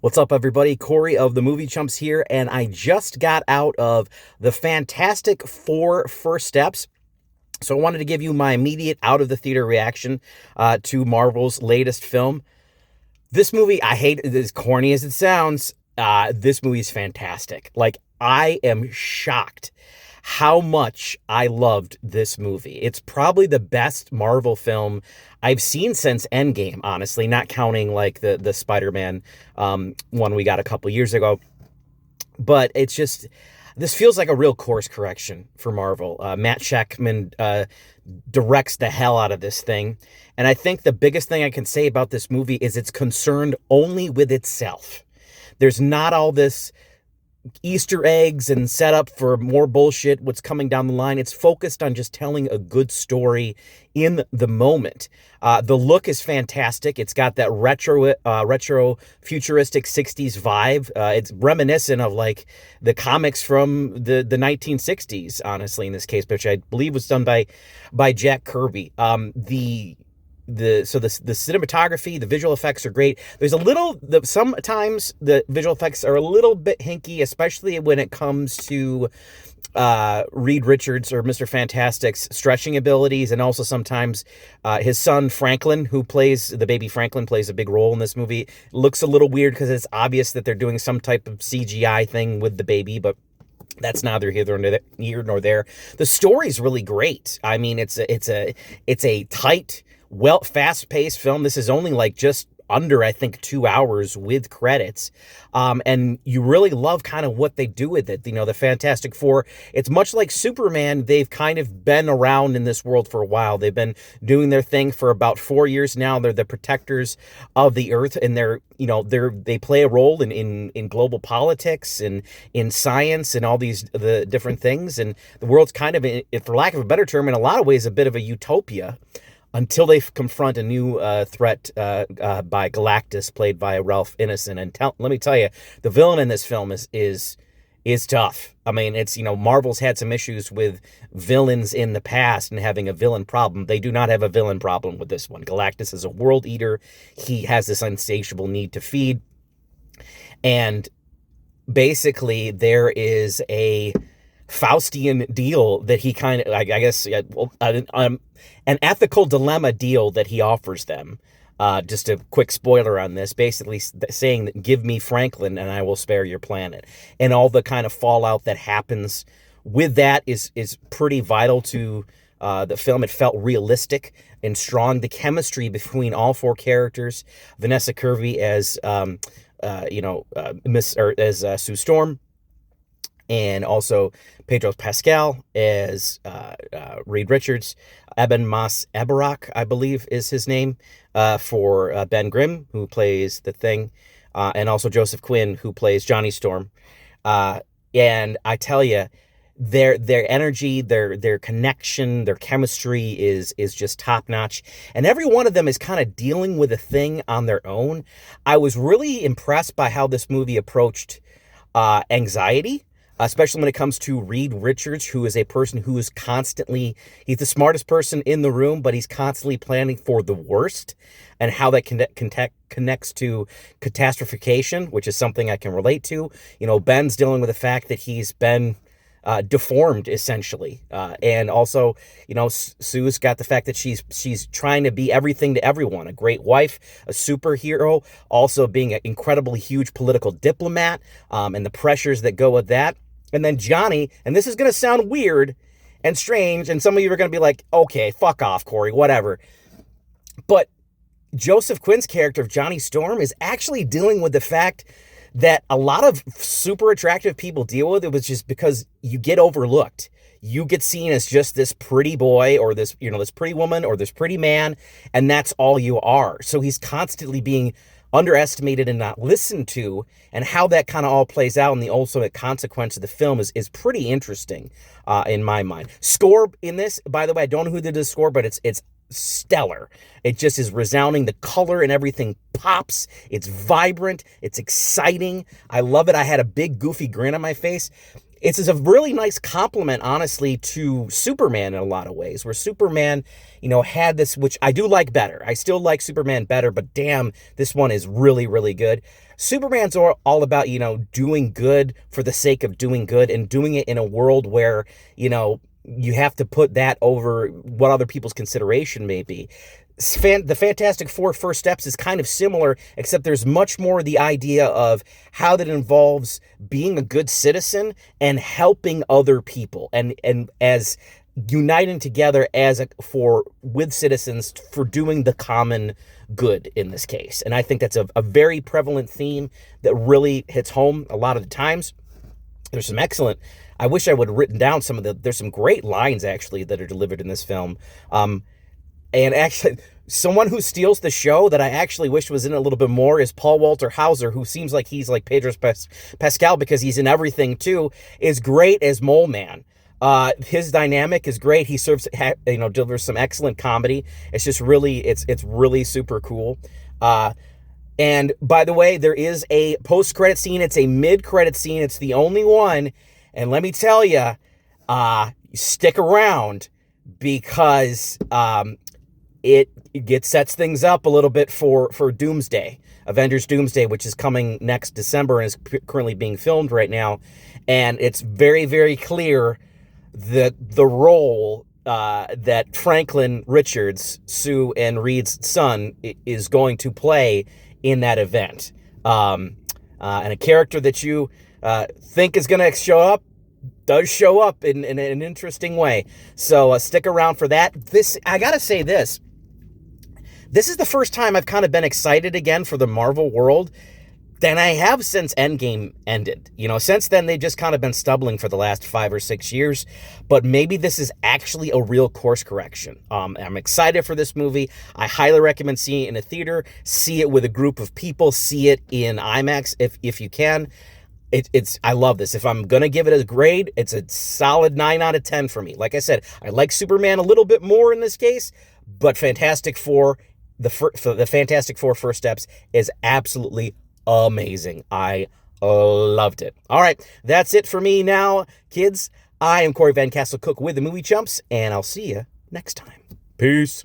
What's up, everybody? Corey of the Movie Chumps here, and I just got out of the Fantastic Four First Steps. So I wanted to give you my immediate out of the theater reaction to Marvel's latest film. This movie, I hate it, as corny as it sounds. This movie is fantastic. Like, I am shocked how much I loved this movie. It's probably the best Marvel film I've seen since Endgame, honestly, not counting like the Spider-Man one we got a couple years ago. But it's just, this feels like a real course correction for Marvel. Matt Shakman directs the hell out of this thing. And I think the biggest thing I can say about this movie is it's concerned only with itself. There's not all this Easter eggs and setup for more bullshit, what's coming down the line. It's focused on just telling a good story in the moment. The look is fantastic. It's got that retro futuristic 60s vibe. It's reminiscent of like the comics from the 1960s, honestly, in this case, which I believe was done by Jack Kirby. The cinematography, the visual effects are great. There's sometimes the visual effects are a little bit hinky, especially when it comes to Reed Richards or Mr. Fantastic's stretching abilities, and also sometimes his son Franklin, who plays the baby Franklin, plays a big role in this movie. Looks a little weird because it's obvious that they're doing some type of CGI thing with the baby, but that's neither here nor there. The story's really great. I mean, it's a tight, fast-paced film. This is only like just under, I think, 2 hours with credits. And you really love kind of what they do with it. You know, the Fantastic Four, it's much like Superman. They've kind of been around in this world for a while. They've been doing their thing for about 4 years now. They're the protectors of the earth, and they play a role in global politics and in science and all the different things. And the world's kind of, for lack of a better term, in a lot of ways, a bit of a utopia, until they confront a new threat by Galactus, played by Ralph Ineson. And let me tell you, the villain in this film is tough. I mean, Marvel's had some issues with villains in the past and having a villain problem. They do not have a villain problem with this one. Galactus is a world eater. He has this insatiable need to feed. And basically, there is a Faustian deal that he kind of, I guess, an ethical dilemma deal that he offers them. Just a quick spoiler on this, basically saying that give me Franklin and I will spare your planet. And all the kind of fallout that happens with that is pretty vital to the film. It felt realistic and strong. The chemistry between all four characters, Vanessa Kirby as Sue Storm, and also Pedro Pascal as Reed Richards. Eben Moss-Bachrach, I believe, is his name, for Ben Grimm, who plays the Thing, and also Joseph Quinn, who plays Johnny Storm. And I tell you, their energy, their connection, their chemistry is just top notch, and every one of them is kind of dealing with a thing on their own. I was really impressed by how this movie approached anxiety, especially when it comes to Reed Richards, who is a person who is he's the smartest person in the room, but he's constantly planning for the worst, and how that connects to catastrophication, which is something I can relate to. Ben's dealing with the fact that he's been deformed, essentially. And also, Sue's got the fact that she's trying to be everything to everyone, a great wife, a superhero, also being an incredibly huge political diplomat, and the pressures that go with that. And then Johnny, and this is going to sound weird and strange, and some of you are going to be like, okay, fuck off, Corey, whatever. But Joseph Quinn's character of Johnny Storm is actually dealing with the fact that a lot of super attractive people deal with it, was just because you get overlooked. You get seen as just this pretty boy, or this pretty woman, or this pretty man, and that's all you are. So he's constantly being underestimated and not listened to, and how that kind of all plays out, and the ultimate consequence of the film is pretty interesting in my mind. Score in this, by the way, I don't know who did the score, but it's stellar. It just is resounding. The color and everything pops. It's vibrant. It's exciting. I love it. I had a big goofy grin on my face. it's a really nice compliment, honestly, to Superman in a lot of ways, where Superman, had this, which I do like better. I still like Superman better, but damn, this one is really, really good. Superman's all about, doing good for the sake of doing good and doing it in a world where, you have to put that over what other people's consideration may be. The Fantastic Four First Steps is kind of similar, except there's much more the idea of how that involves being a good citizen and helping other people, and as uniting together with citizens for doing the common good in this case. And I think that's a very prevalent theme that really hits home a lot of the times. There's some excellent, I wish I would have written down there's some great lines actually that are delivered in this film. And actually, someone who steals the show that I actually wish was in it a little bit more is Paul Walter Hauser, who seems like he's like Pedro Pascal because he's in everything too, is great as Mole Man. His dynamic is great. He delivers some excellent comedy. It's just really, it's really super cool. And by the way, there is a post-credit scene. It's a mid-credit scene. It's the only one. And let me tell you, stick around because it sets things up a little bit for Doomsday, Avengers Doomsday, which is coming next December and is currently being filmed right now. And it's very, very clear that the role that Franklin Richards, Sue and Reed's son, is going to play in that event. And a character that you think is going to show up does show up in an interesting way. So stick around for that. I gotta say this is the first time I've kind of been excited again for the Marvel world than I have since Endgame ended. Since then, they've just kind of been stumbling for the last 5 or 6 years, but maybe this is actually a real course correction. I'm excited for this movie. I highly recommend seeing it in a theater, see it with a group of people, see it in IMAX if you can. I love this. If I'm going to give it a grade, it's a solid 9 out of 10 for me. Like I said, I like Superman a little bit more in this case, but Fantastic Four, the Fantastic Four First Steps is absolutely amazing. I loved it. All right, that's it for me now, kids. I am Corey Van Castle Cook with the Movie Chumps, and I'll see you next time. Peace.